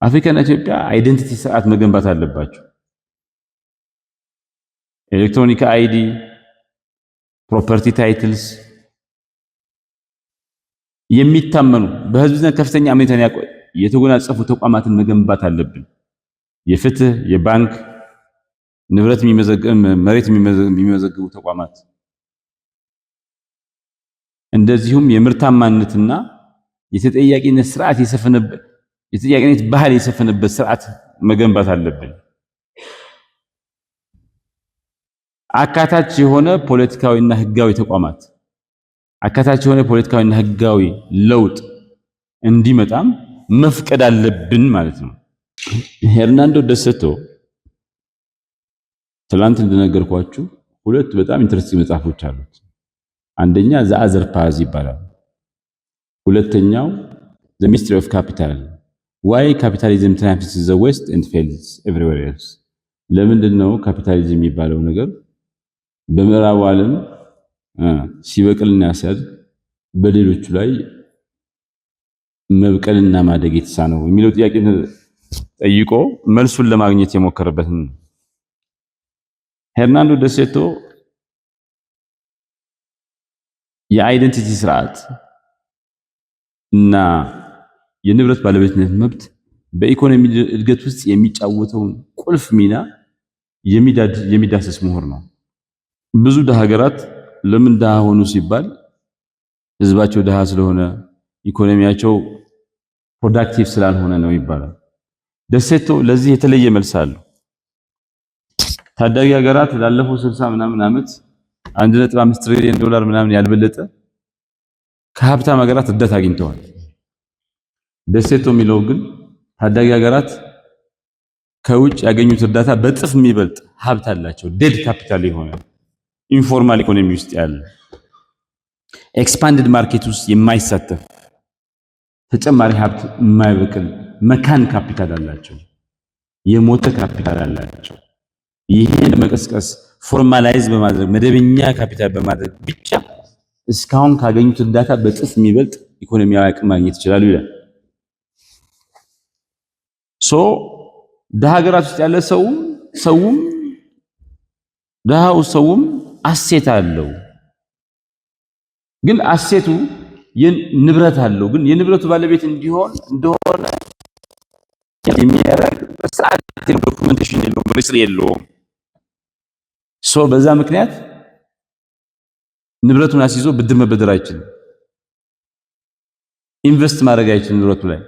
አፍሪካና ኢትዮጵያ አይደንቲቲ ስርዓት መገንባት አለባቸው። ኤሌክትሮኒክ አይዲ፣ ፕሮፐርቲ ታይትልስ የሚታመኑ በህዝብ ዘንድ ከፍተኛ አመኔታን የተጎናጸፉ ተቋማትን መገንባት አለብን። የፍትህ፣ የባንክ ንብረት መሬት የሚመዘግቡ ተቋማት እንደዚሁም የምርታማነትና የተጠያቂነት ስርዓት የተጠያቂነት ባህል የሰፈነበት ስርዓት መገንባት አለብን። አካታች የሆነ ፖለቲካዊና ህጋዊ ተቋማት አካታች የሆነ ፖለቲካዊና ህጋዊ ለውጥ እንዲመጣም መፍቀድ አለብን ማለት ነው። ሄርናንዶ ደሴቶ ትላንት እንደነገርኳችሁ ሁለት በጣም ኢንተረስቲንግ መጽሐፎች አሉት። አንደኛ ዘ አዘር ፓዝ ይባላል። ሁለተኛው ዘ ሚስትሪ ኦፍ ካፒታል ዋይ ካፒታሊዝም ትራምፕስ ዘ ዌስት ኤንድ ፌልስ ኤቭሪዌር ኤልስ። ለምንድን ነው ካፒታሊዝም የሚባለው ነገር በምዕራቡ ዓለም ሲበቅልና ሲያድግ በሌሎቹ ላይ መብቀልና ማደግ የተሳነው የሚለው ጥያቄ ጠይቆ መልሱን ለማግኘት የሞከረበትን ሄርናንዶ ደሴቶ የአይደንቲቲ ስርዓት እና የንብረት ባለቤትነት መብት በኢኮኖሚ እድገት ውስጥ የሚጫወተውን ቁልፍ ሚና የሚዳስስ ምሁር ነው። ብዙ ደሃ ሀገራት ለምን ደሃ ሆኑ ሲባል ህዝባቸው ደሃ ስለሆነ ኢኮኖሚያቸው ፕሮዳክቲቭ ስላልሆነ ነው ይባላል። ደሴቶ ለዚህ የተለየ መልስ አለው። ታዳጊ ሀገራት ላለፈው 60 ምናምን ዓመት 1.5 ትሪሊዮን ዶላር ምናምን ያልበለጠ ከሀብታም ሀገራት እርዳታ አግኝተዋል። ደሴቶ የሚለው ግን ታዳጊ ሀገራት ከውጭ ያገኙት እርዳታ በጥፍ የሚበልጥ ሀብት አላቸው። ዴድ ካፒታል የሆነ ኢንፎርማል ኢኮኖሚ ውስጥ ያለ ኤክስፓንድድ ማርኬት ውስጥ የማይሳተፍ ተጨማሪ ሀብት የማይበቅል መካን ካፒታል አላቸው። የሞተ ካፒታል አላቸው። ይሄን ለመቀስቀስ ፎርማላይዝ በማድረግ መደበኛ ካፒታል በማድረግ ብቻ እስካሁን ካገኙት እርዳታ በጥፍ የሚበልጥ ኢኮኖሚያዊ አቅም ማግኘት ይችላሉ ይላል። ደሃ ሀገራት ውስጥ ያለ ሰውም አሴት አለው። ግን አሴቱ ንብረት አለው። ግን የንብረቱ ባለቤት እንደሆነ የሚያደርግ በሰዓት ዶክመንቴሽን የለውም፣ ሬጅስትሪ የለውም። በዛ ምክንያት ንብረቱን አስይዞ ብድር መበደር አይችልም። ኢንቨስት ማድረግ አይችልም። ንብረቱ ላይ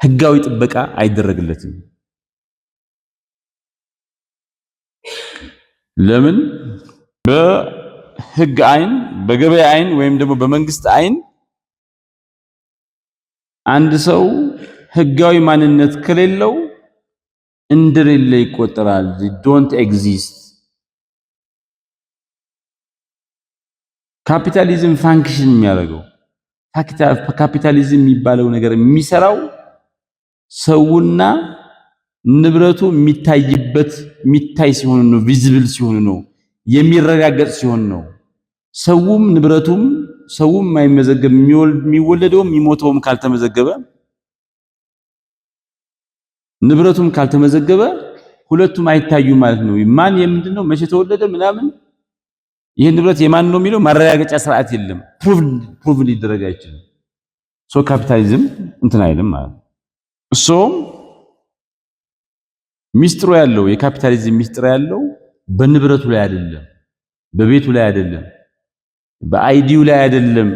ህጋዊ ጥበቃ አይደረግለትም። ለምን? በህግ አይን፣ በገበያ አይን ወይም ደግሞ በመንግስት አይን አንድ ሰው ህጋዊ ማንነት ከሌለው እንደሌለ ይቆጠራል። ዶንት ኤግዚስት። ካፒታሊዝም ፋንክሽን የሚያደርገው ካፒታሊዝም የሚባለው ነገር የሚሰራው ሰውና ንብረቱ የሚታይ ሲሆን ነው፣ ቪዚብል ሲሆን ነው፣ የሚረጋገጥ ሲሆን ነው። ሰውም ንብረቱም ሰውም የማይመዘገብ የሚወለደውም የሚሞተውም ካልተመዘገበ ንብረቱም ካልተመዘገበ ሁለቱም አይታዩም ማለት ነው። ማን የምንድነው መቼ ተወለደ ምናምን ይሄ ንብረት የማን ነው የሚለው ማረጋገጫ ስርዓት የለም። ፕሩቭ ሊደረግ አይችልም። ካፒታሊዝም እንትን አይልም ማለት ነው። ሚስጥሩ ያለው የካፒታሊዝም ሚስጥር ያለው በንብረቱ ላይ አይደለም፣ በቤቱ ላይ አይደለም፣ በአይዲው ላይ አይደለም።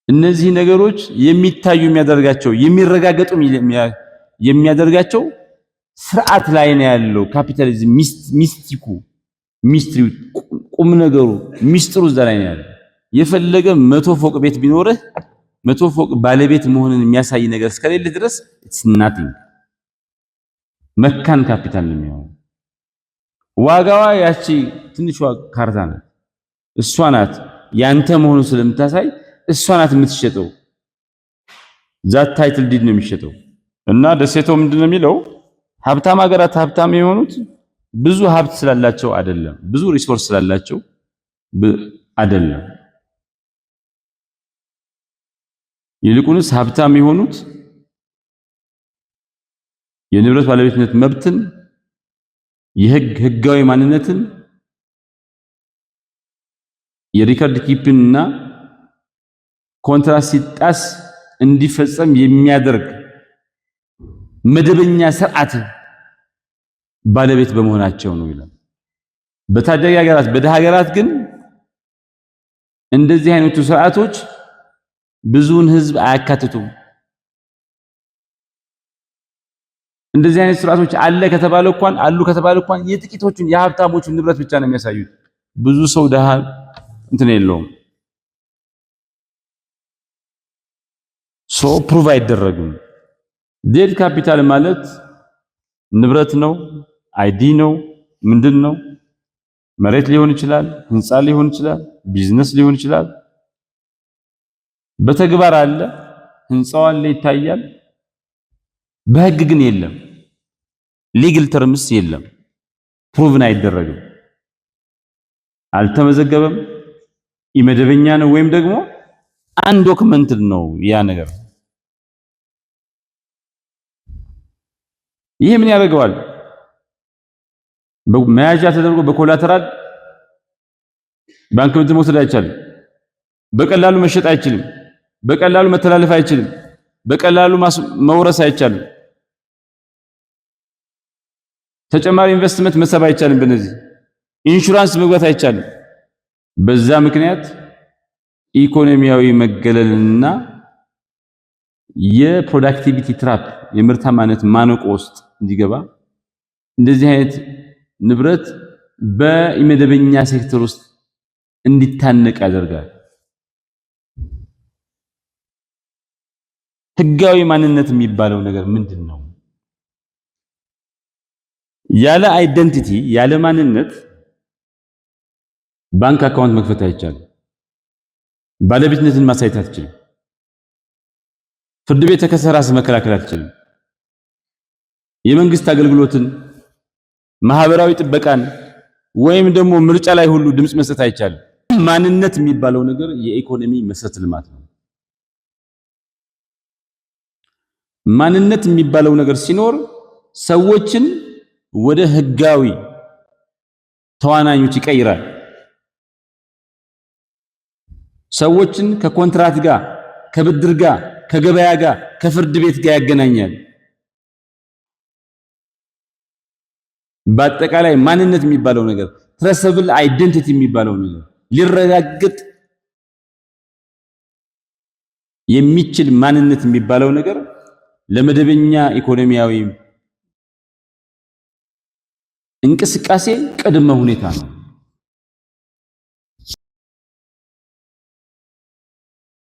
እነዚህ ነገሮች የሚታዩ የሚያደርጋቸው የሚረጋገጡ የሚያደርጋቸው ስርዓት ላይ ነው ያለው። ካፒታሊዝም ሚስትሪው ቁም ነገሩ ሚስጥሩ እዛ ላይ ነው ያለው። የፈለገ 100 ፎቅ ቤት ቢኖርህ 100 ፎቅ ባለቤት መሆንን የሚያሳይ ነገር እስከሌለ ድረስ it's nothing። መካን ካፒታል ነው የሚሆነው። ዋጋዋ ያቺ ትንሿ ካርታ ናት። እሷ ናት ያንተ መሆኑ ስለምታሳይ እሷ ናት የምትሸጠው። ዛት ታይትል ዲድ ነው የሚሸጠው። እና ደሴቶ ምንድነው የሚለው ሀብታም ሀገራት ሀብታም የሆኑት ብዙ ሀብት ስላላቸው አይደለም፣ ብዙ ሪሶርስ ስላላቸው አይደለም። ይልቁንስ ሀብታም የሆኑት የንብረት ባለቤትነት መብትን ህጋዊ ማንነትን የሪከርድ ኪፒንግ እና ኮንትራት ሲጣስ እንዲፈጸም የሚያደርግ መደበኛ ስርዓት ባለቤት በመሆናቸው ነው ይላል። በታዳጊ ሀገራት በደሃ ሀገራት ግን እንደዚህ አይነቱ ስርዓቶች ብዙውን ህዝብ አያካትቱም። እንደዚህ አይነት ስርዓቶች አሉ ከተባለ እንኳን የጥቂቶቹን የሀብታሞቹን ንብረት ብቻ ነው የሚያሳዩት። ብዙ ሰው ደሃ እንትን የለውም። ፕሩቭ አይደረግም። ዴድ ካፒታል ማለት ንብረት ነው፣ አይዲ ነው፣ ምንድን ነው? መሬት ሊሆን ይችላል፣ ህንፃ ሊሆን ይችላል፣ ቢዝነስ ሊሆን ይችላል። በተግባር አለ፣ ህንፃው አለ ይታያል። በህግ ግን የለም። ሊግል ተርምስ የለም። ፕሩቭን አይደረግም። አልተመዘገበም፣ ኢመደበኛ ነው ወይም ደግሞ አንዶክመንትድ ነው ያ ነገር። ይሄ ምን ያደርገዋል? መያዣ ተደርጎ በኮላተራል ባንክ ብድር መውሰድ አይቻልም። በቀላሉ መሸጥ አይችልም። በቀላሉ መተላለፍ አይችልም። በቀላሉ መውረስ አይቻልም። ተጨማሪ ኢንቨስትመንት መሳብ አይቻልም። በነዚህ ኢንሹራንስ መግባት አይቻልም። በዛ ምክንያት ኢኮኖሚያዊ መገለልና የፕሮዳክቲቪቲ ትራፕ የምርታማነት ማነቆ ውስጥ እንዲገባ እንደዚህ አይነት ንብረት በኢመደበኛ ሴክተር ውስጥ እንዲታነቅ ያደርጋል። ህጋዊ ማንነት የሚባለው ነገር ምንድን ነው? ያለ አይደንቲቲ ያለ ማንነት ባንክ አካውንት መክፈት አይቻልም። ባለቤትነትን ማሳየት አትችልም። ፍርድ ቤት ተከሰህ ራስህ መከላከል አትችልም። የመንግስት አገልግሎትን፣ ማህበራዊ ጥበቃን ወይም ደግሞ ምርጫ ላይ ሁሉ ድምጽ መስጠት አይቻልም። ማንነት የሚባለው ነገር የኢኮኖሚ መሰረተ ልማት ነው። ማንነት የሚባለው ነገር ሲኖር ሰዎችን ወደ ህጋዊ ተዋናኞች ይቀይራል። ሰዎችን ከኮንትራት ጋር፣ ከብድር ጋር፣ ከገበያ ጋር፣ ከፍርድ ቤት ጋር ያገናኛል። በአጠቃላይ ማንነት የሚባለው ነገር ትረሰብል አይደንቲቲ የሚባለው ነገር ሊረጋግጥ የሚችል ማንነት የሚባለው ነገር ለመደበኛ ኢኮኖሚያዊ እንቅስቃሴ ቅድመ ሁኔታ ነው።